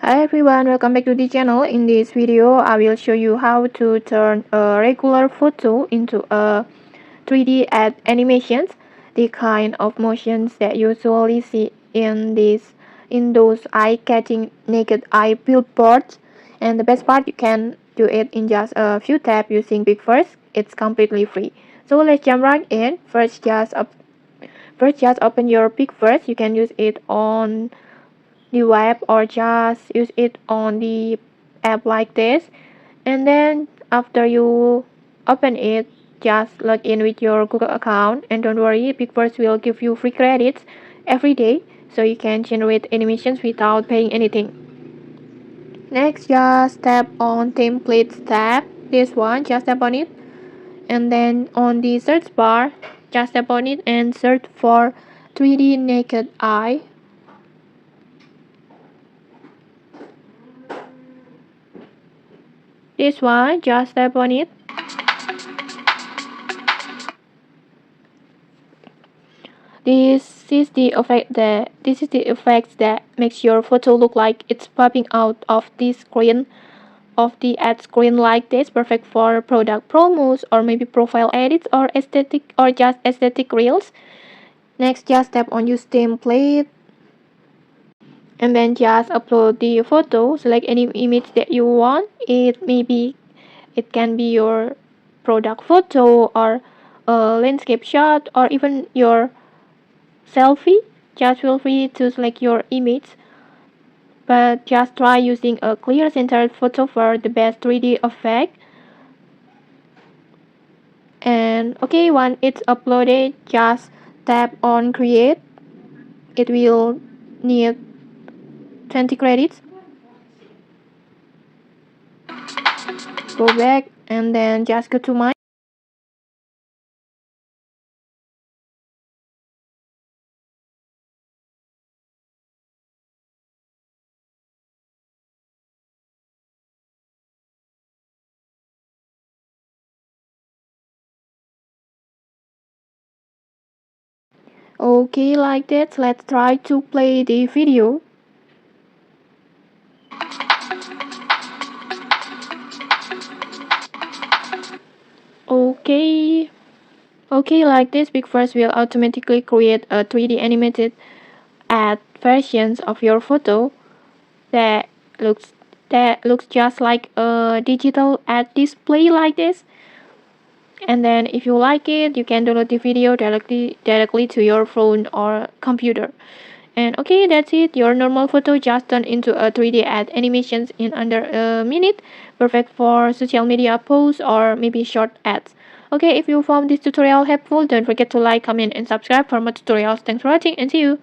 Hi everyone, welcome back to the channel. In this video, I will show you how to turn a regular photo into a 3D animations, the kind of motions that you usually see in those eye-catching naked eye billboards. And the best part, you can do it in just a few taps using Pixverse. It's completely free. So let's jump right in. First, just open your Pixverse. You can use it on the web or just use it on the app like this, and then after you open it, just log in with your Google account, and don't worry, Pixverse will give you free credits every day so you can generate animations without paying anything. Next, just tap on templates tab, this one, just tap on it, and then on the search bar, just tap on it and search for 3D naked eye. This one, just tap on it. This is the effect that makes your photo look like it's popping out of the ad screen like this. Perfect for product promos or maybe profile edits or just aesthetic reels. Next, just tap on use template and then just upload the photo. Select any image that you want. It can be your product photo or a landscape shot or even your selfie. Just feel free to select your image, but just try using a clear centered photo for the best 3D effect. And okay, once it's uploaded, just tap on create. It will need 20 credits. Go back and then just go to my. Okay, like that, let's try to play the video. Okay. Okay, like this, Pixverse will automatically create a 3D animated ad versions of your photo that looks just like a digital ad display like this. And then if you like it, you can download the video directly to your phone or computer. And okay, that's it. Your normal photo just turned into a 3D ad animations in under a minute. Perfect for social media posts or maybe short ads. Okay, if you found this tutorial helpful, don't forget to like, comment, and subscribe for more tutorials. Thanks for watching and see you.